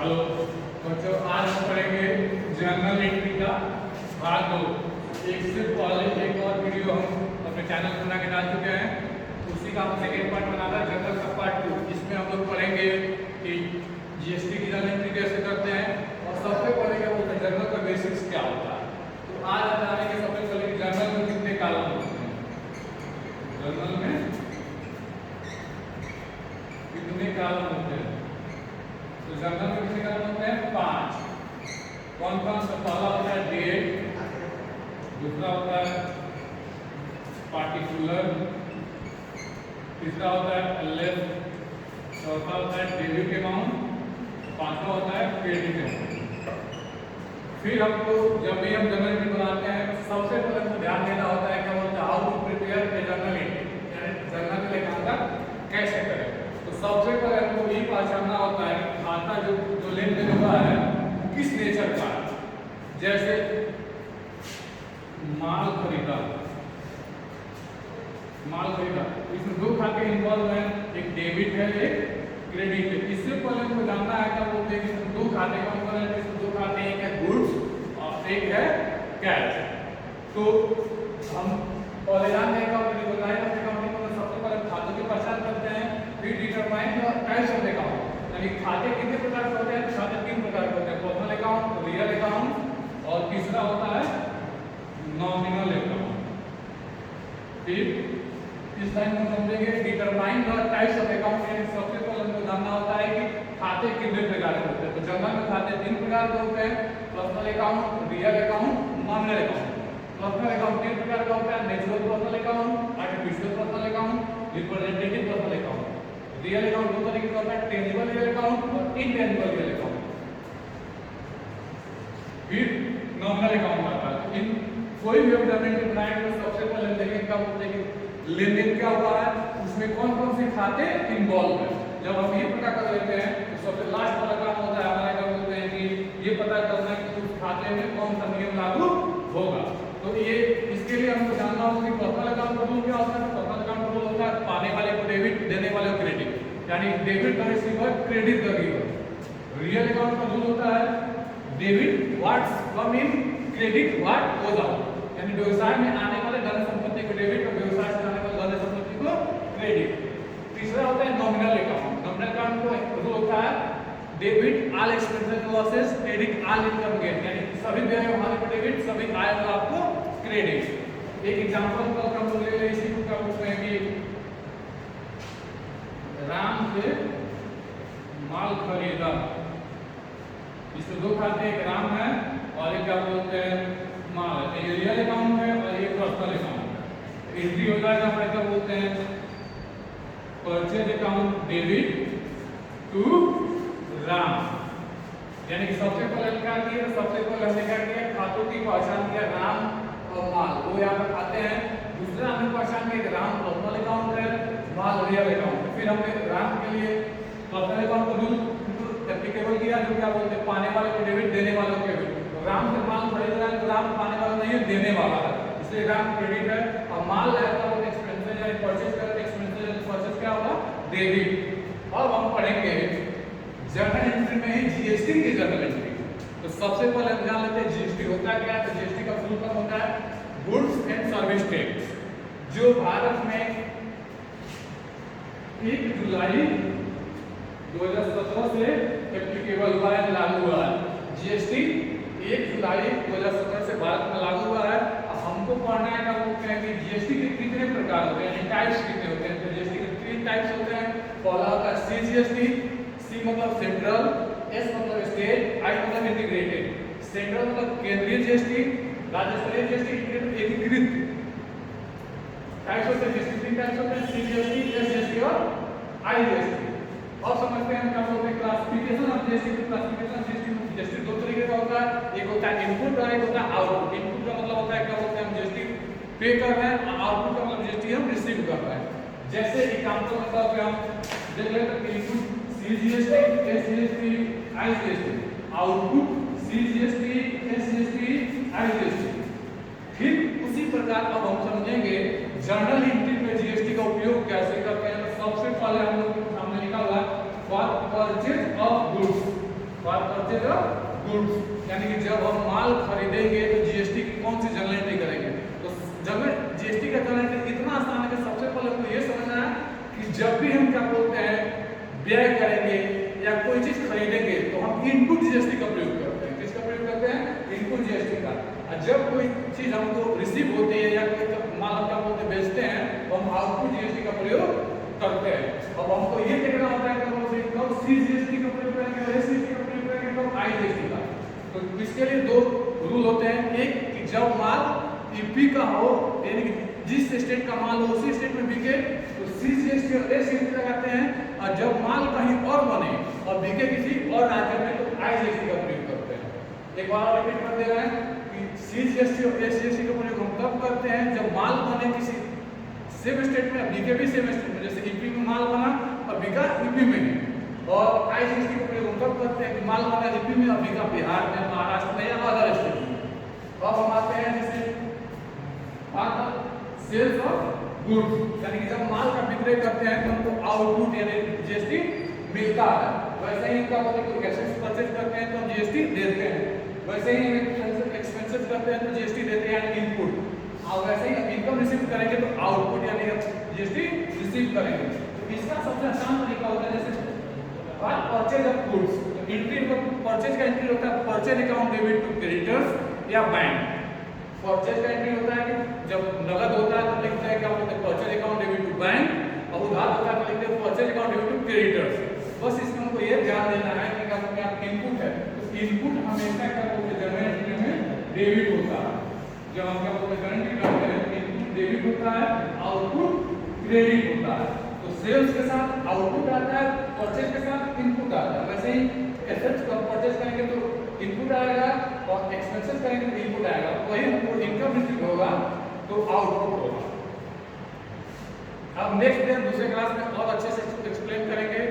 Hello बच्चों, आज हम पढ़ेंगे जर्नल एंट्री का भाग 2। एक से पहले एक और वीडियो हम अपने चैनल पर बना के डाल चुके हैं, उसी का हम सेकेंड पार्ट बना रहा है, जर्नल का पार्ट 2। इसमें हम लोग पढ़ेंगे कि जीएसटी की जर्नल एंट्री कैसे करते हैं और सबसे पहले क्या बोलते हैं जर्नल का बेसिक्स क्या होता है। तो आज हम जानेंगे सबसे पहले कि जर्नल में कितने कॉलम होते हैं, जर्नल में कितने कॉलम होते हैं। तो जर्नल में कितने कॉलम होते हैं? 5। कौन कौन सा? पहला होता है डेट, दूसरा होता है पार्टिकुलर, तीसरा होता है एलएफ, चौथा होता है डेबिट अमाउंट, पांचवा होता है क्रेडिट अमाउंट। फिर हमको जब भी हम जर्नल एंट्री बनाते हैं तो सबसे पहले हमको ध्यान देना होता है क्या बोलते हैं how to prepare a journal entry, यानी जर्नल लेखांकन कैसे करें। तो सबसे पहले हमको ये पहचानना होता है कि खाता जो लेन देन हुआ है किस नेचर का है। जैसे माल खरीदा, इसमें दो खाते इन्वॉल्व हैं, एक डेबिट है एक क्रेडिट है। इससे पहले हमको जानना है क्या बोलते हैं कि इसमें दो खाते कौन कौन है। इसमें दो खाते हैं, एक है गुड्स और एक है कैश। तो हम पहले जानते हैं अकाउंटिंग में सबसे पहले खातों की पहचान करते हैं, फिर determine the types of account, यानी खाते कितने प्रकार के होते हैं। खाते 3 प्रकार के होते हैं, पर्सनल अकाउंट, रियल अकाउंट और तीसरा होता है नॉमिनल अकाउंट। फिर इस टाइम हम समझेंगे determine the types of account, यानी सबसे पहले हमको जानना होता है कि खाते कितने प्रकार के होते हैं। तो जर्नल में खाते 3 प्रकार के होते हैं, personal account, real account, nominal account. Personal account 3 प्रकार का होता है, natural personal account, artificial personal account, representative personal account. Real account दो तरीके का होता है, टेंजिबल रियल अकाउंट और इनटेंजिबल रियल अकाउंट। फिर नॉमिनल अकाउंट आता है। इन कोई भी जर्नल एंट्री बनाएंगे तो सबसे पहले देखेंगे क्या बोलते हैं कि लेन देन क्या हुआ है, उसमें कौन कौन से खाते इन्वॉल्व है। जब हम ये पता कर लेते हैं तो सबसे लास्ट वाला काम होता है हमारा क्या बोलते हैं कि ये पता करना है कि उस खाते में कौन सा नियम लागू होगा। तो ये इसके लिए हमको जानना होगा कि पर्सनल अकाउंट का रूल क्या होता है। पर्सनल अकाउंट का रूल होता है पाने वाले को डेबिट, देने वाले को क्रेडिट, यानी debit the receiver, credit the giver. Real account का रूल होता है debit what's come in, credit what goes out, यानी व्यवसाय में आने वाले धन संपत्ति को डेबिट और व्यवसाय से आने वाले धन संपत्ति को क्रेडिट। तीसरा होता है नॉमिनल अकाउंट। नॉमिनल अकाउंट को रूल होता है debit all expenses and losses, credit all income gain, यानी सभी व्यय हमारे को डेबिट, सभी आय को आपको क्रेडिट। एक एग्जांपल का हम लोग ले लें, इसी को क्या बोलते हैं कि राम से माल खरीदा। इसमें दो खाते, एक राम है और एक क्या बोलते हैं माल है। ये रियल अकाउंट है और ये पर्सनल अकाउंट है। एंट्री हो जाएगा हमारे क्या बोलते हैं purchase account debit to Ram, यानी कि सबसे पहले क्या किया, सबसे पहले हमने क्या किया खातों की पहचान किया, राम और माल वो यहाँ पर खाते हैं। दूसरा हमने पहचान किया राम पर्सनल अकाउंट है, माल रियल अकाउंट है। फिर हमने राम के लिए पर्सनल अकाउंट का रूल एप्लीकेबल किया, जो क्या बोलते हैं पाने वाले को डेबिट, देने वाले को क्रेडिट। तो राम से माल खरीद रहा है तो राम पाने वाला नहीं है, देने वाला है, इसलिए राम क्रेडिट है। और माल है तो एक्सपेंसेस यानी परचेज करते एक्सपेंसेस यानी परचेज क्या होगा डेबिट। अब हम पढ़ेंगे जर्नल एंट्री में ही जीएसटी की जर्नल एंट्री। तो सबसे पहले हम जान लेते हैं जीएसटी होता है क्या है। तो जीएसटी का फुल फॉर्म होता है गुड्स एंड सर्विस टैक्स, जो भारत में 1 जुलाई 2017 से एप्लीकेबल हुआ है, लागू हुआ है। जीएसटी 1 जुलाई 2017 से भारत में लागू हुआ है। अब हमको पढ़ना है क्या बोलते हैं कि जीएसटी के कितने प्रकार होते हैं, यानी टाइप्स कितने होते हैं। तो जीएसटी के 3 टाइप्स होते हैं। पहला होता है सीजीएसटी, सी मतलब सेंट्रल, एस मतलब स्टेट, आई मतलब इंटीग्रेटेड। सेंट्रल मतलब केंद्रीय जीएसटी, राज्य स्तरीय जीएसटी, एकीकृत। टाइप्स होते हैं जीएसटी 3 टाइप्स होते हैं, सीजीएसटी, एसजीएसटी और आईजीएसटी। और समझते हैं क्या बोलते हैं classification of GST. Classification GST 2 तरीके का होता है, एक होता है इनपुट और एक होता है आउटपुट। इनपुट का मतलब होता है क्या बोलते हैं हम जीएसटी पे कर रहे हैं, और आउटपुट का मतलब जीएसटी हम रिसीव कर रहे हैं। जैसे एग्जांपल के तौर पे हम देख लेते हैं input CGST, SGST, IGST, output CGST, SGST, IGST. फिर उसी प्रकार अब हम समझेंगे जर्नल एंट्री में जीएसटी का उपयोग कैसे करते हैं। तो सबसे पहले हम लोग के सामने लिखा हुआ है for purchase of goods, for purchase of goods, यानी कि जब हम माल खरीदेंगे तो जीएसटी की कौन सी जनरल एंट्री करेंगे। तो जब जीएसटी का जनरल एंट्री इतना आसान है कि सबसे पहले हमको ये समझना है कि जब भी हम क्या बोलते हैं व्यय करेंगे या कोई चीज खरीदेंगे तो हम इनपुट जीएसटी का प्रयोग करते हैं। किसका प्रयोग करते हैं? इनपुट जीएसटी का। और जब कोई चीज हमको रिसीव होती है या कोई माल हम क्या बोलते हैं बेचते हैं तो हम आउटपुट जीएसटी का प्रयोग करते हैं। अब हमको ये देखना होता है कि कब सी जीएसटी का प्रयोग करेंगे और एस जीएसटी का प्रयोग करेंगे, कब आई जीएसटी का। तो इसके लिए दो रूल होते हैं। एक कि जब माल ईपी का हो, यानी कि जिस स्टेट का माल हो उसी स्टेट में बिके तो सी जीएसटी और एस जीएसटी लगाते हैं, और जब माल कहीं और बने और बिके किसी और राज्य में तो आई जीएसटी का प्रयोग करते हैं। एक बार और रिपीट कर दे रहे हैं कि सी जीएसटी और एस जीएसटी का प्रयोग हम तब करते हैं जब माल बने किसी सेम स्टेट में, बिके भी सेम स्टेट में, जैसे ईपी में माल बना और बिका ईपी में ही। और आई जीएसटी का प्रयोग हम तब करते हैं कि माल बना ईपी में और बिका बिहार में, महाराष्ट्र में या अदर स्टेट में। अब हम आते हैं जैसे सेल्स ऑफ गुड्स, यानी कि जब माल का विक्रय करते हैं तो हमको आउटपुट यानी जीएसटी मिलता है। वैसे ही क्या बोलते हैं कोई एसेट्स परचेज करते हैं तो हम जीएसटी देते हैं, वैसे ही एक्सपेंसेस करते हैं तो जीएसटी देते हैं यानी इनपुट, और वैसे ही इनकम रिसीव करेंगे तो आउटपुट यानी जीएसटी रिसीव करेंगे। तो इसका सबसे आसान तरीका होता है जैसे purchase of goods, entry purchase का एंट्री होता है purchase account debit to creditors या बैंक। परचेज का एंट्री होता है कि जब नगद होता है तो लिखते हैं क्या बोलते हैं purchase account debit to bank, और उधार होता है तो लिखते हैं purchase account debit to creditors. बस इसमें हमको ये ध्यान देना है कि क्या बोलते हैं इनपुट है तो इनपुट हमेशा क्या बोलते हैं जनरल एंट्री में डेबिट होता है। जब हम क्या बोलते हैं जनरल एंट्री करते हैं इनपुट डेबिट होता है, आउटपुट क्रेडिट होता है। तो सेल्स के साथ आउटपुट आता है, परचेज के साथ इनपुट आता है। वैसे ही एसेट्स का परचेज करेंगे तो इनपुट आएगा और एक्सपेंसेस करेंगे तो इनपुट आएगा, वही हमको इनकम रिसीव होगा तो आउटपुट होगा। अब नेक्स्ट डे दूसरे क्लास में और अच्छे से एक्सप्लेन करेंगे